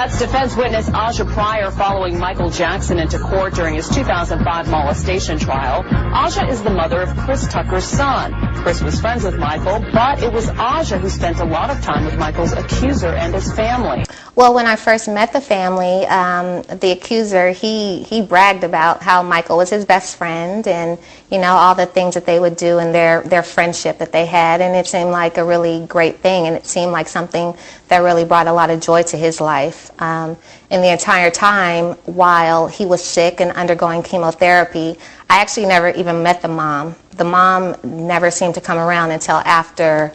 That's defense witness Azya Pryor following Michael Jackson into court during his 2005 molestation trial. Azya is the mother of Chris Tucker's son. Chris was friends with Michael, but it was Azya who spent a lot of time with Michael's accuser and his family. Well, when I first met the family, the accuser, he bragged about how Michael was his best friend and, you know, all the things that they would do and their friendship that they had. And it seemed like a really great thing, and it seemed like something that really brought a lot of joy to his life. And the entire time while he was sick and undergoing chemotherapy, I actually never even met the mom. The mom never seemed to come around until after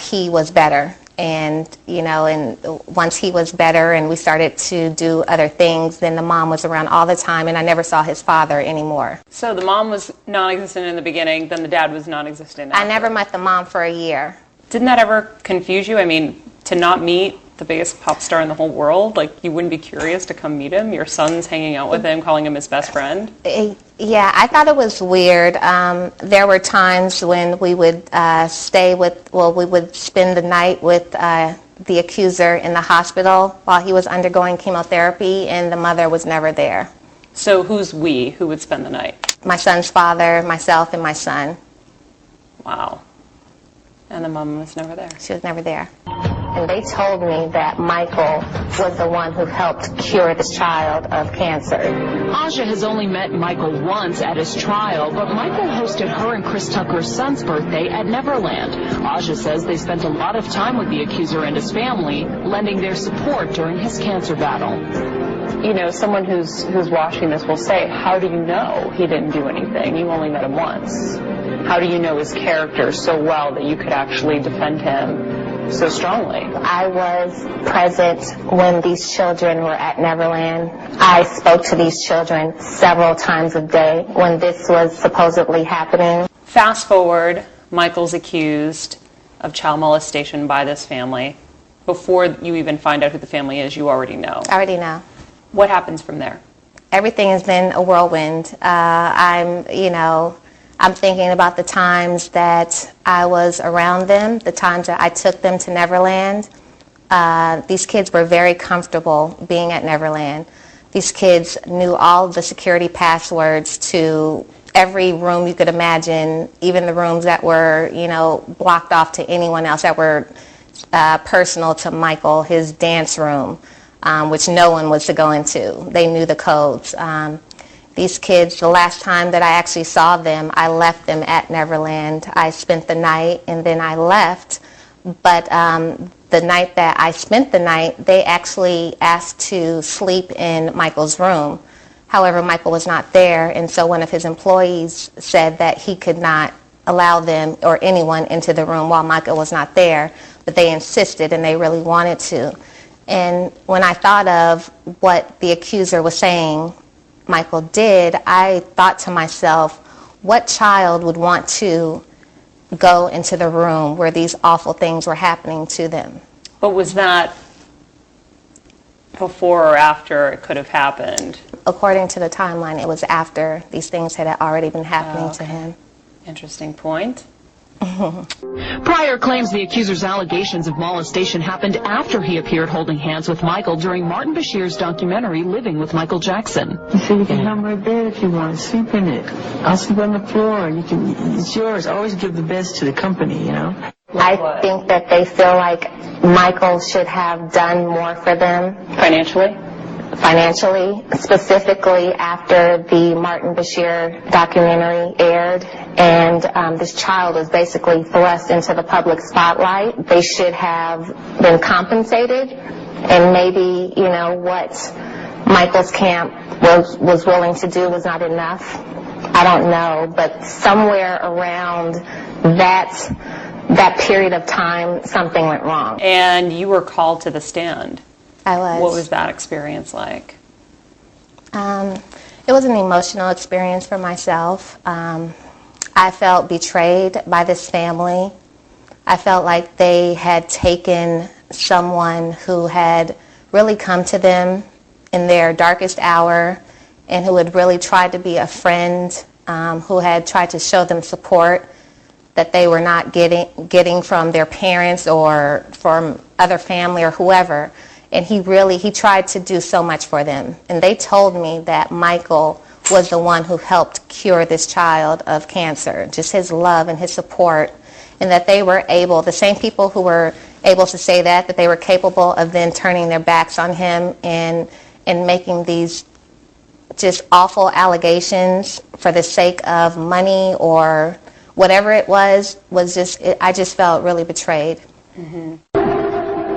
he was better. And, you know, and once he was better and we started to do other things, then the mom was around all the time, and I never saw his father anymore. So the mom was non-existent in the beginning, then the dad was non-existent after. I never met the mom for a year. Didn't that ever confuse you? I mean, to not meet the biggest pop star in the whole world, like, you wouldn't be curious to come meet him? Your son's hanging out with him, calling him his best friend? Yeah, I thought it was weird. There were times when we would we would spend the night with the accuser in the hospital while he was undergoing chemotherapy, and the mother was never there. So who's we? Who would spend the night? My son's father, myself, and my son. Wow. And the mom was never there? She was never there. And they told me that Michael was the one who helped cure this child of cancer. Azya has only met Michael once at his trial, but Michael hosted her and Chris Tucker's son's birthday at Neverland. Azya says they spent a lot of time with the accuser and his family, lending their support during his cancer battle. You know, someone who's watching this will say, how do you know he didn't do anything? You only met him once. How do you know his character so well that you could actually defend him so strongly? I was present when these children were at Neverland. I spoke to these children several times a day when this was supposedly happening. Fast forward, Michael's accused of child molestation by this family. Before you even find out who the family is, you already know. I already know. What happens from there? Everything has been a whirlwind. I'm thinking about the times that I was around them, the times that I took them to Neverland. These kids were very comfortable being at Neverland. These kids knew all the security passwords to every room you could imagine, even the rooms that were, blocked off to anyone else, that were personal to Michael, his dance room, which no one was to go into. They knew the codes. These kids, the last time that I actually saw them, I left them at Neverland. I spent the night and then I left. But the night that I spent the night, they actually asked to sleep in Michael's room. However, Michael was not there, and so one of his employees said that he could not allow them or anyone into the room while Michael was not there, but they insisted and they really wanted to. And when I thought of what the accuser was saying Michael did, I thought to myself, what child would want to go into the room where these awful things were happening to them? But was that before or after it could have happened? According to the timeline, it was after these things had already been happening to him. Interesting point. Pryor claims the accuser's allegations of molestation happened after he appeared holding hands with Michael during Martin Bashir's documentary Living with Michael Jackson. You said you can have my bed if you want. Sleep in it. I'll sleep on the floor. It's yours. Always give the best to the company, you know? I think that they feel like Michael should have done more for them. Financially, specifically after the Martin Bashir documentary aired, and this child was basically thrust into the public spotlight. They should have been compensated, and maybe, what Michael's camp was willing to do was not enough. I don't know, but somewhere around that period of time, something went wrong. and you were called to the stand. I was. What was that experience like? It was an emotional experience for myself. I felt betrayed by this family. I felt like they had taken someone who had really come to them in their darkest hour and who had really tried to be a friend, who had tried to show them support that they were not getting from their parents or from other family or whoever. And he tried to do so much for them. And they told me that Michael was the one who helped cure this child of cancer, just his love and his support, and that they were able, the same people who were able to say that they were capable of then turning their backs on him and making these just awful allegations for the sake of money or whatever it was just, I just felt really betrayed. Mm-hmm.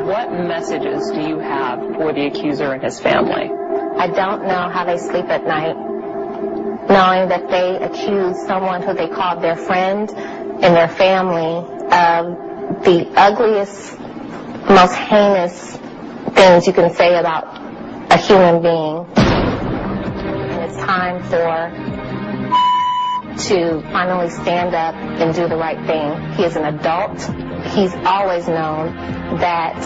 What messages do you have for the accuser and his family? I don't know how they sleep at night, knowing that they accused someone who they called their friend and their family of the ugliest, most heinous things you can say about a human being. And it's time to finally stand up and do the right thing. He is an adult. He's always known that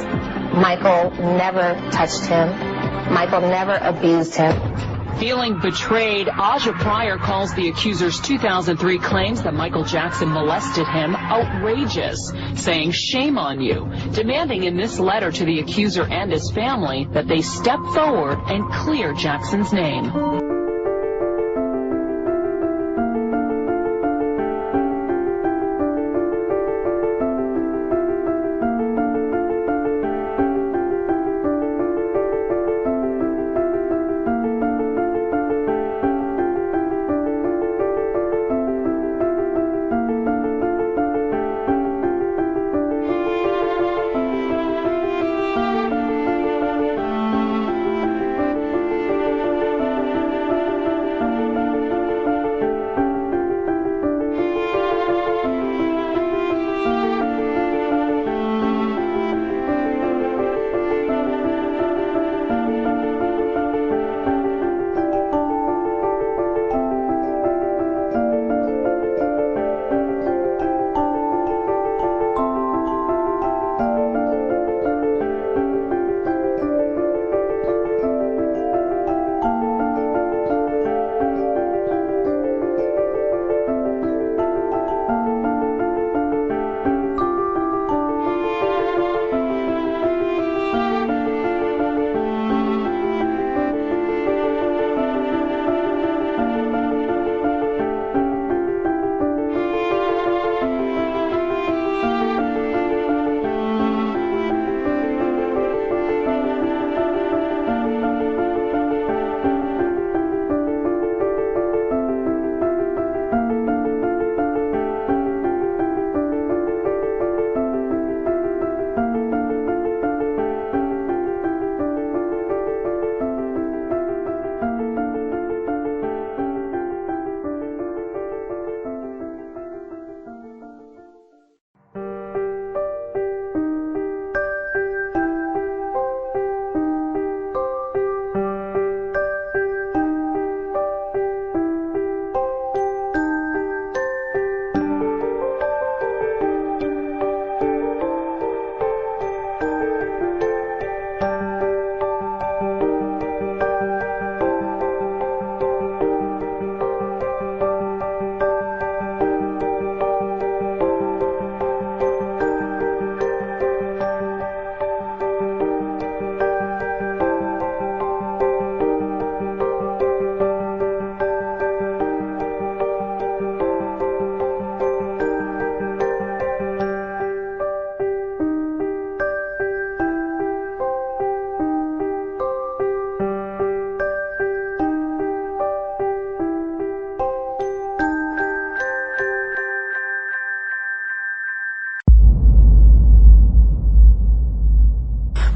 Michael never touched him. Michael never abused him. Feeling betrayed, Azya Pryor calls the accuser's 2003 claims that Michael Jackson molested him outrageous, saying, "Shame on you," demanding in this letter to the accuser and his family that they step forward and clear Jackson's name.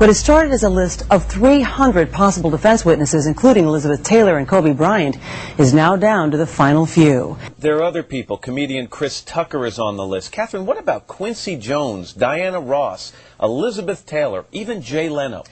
What has started as a list of 300 possible defense witnesses, including Elizabeth Taylor and Kobe Bryant, is now down to the final few. There are other people. Comedian Chris Tucker is on the list. Catherine, what about Quincy Jones, Diana Ross, Elizabeth Taylor, even Jay Leno?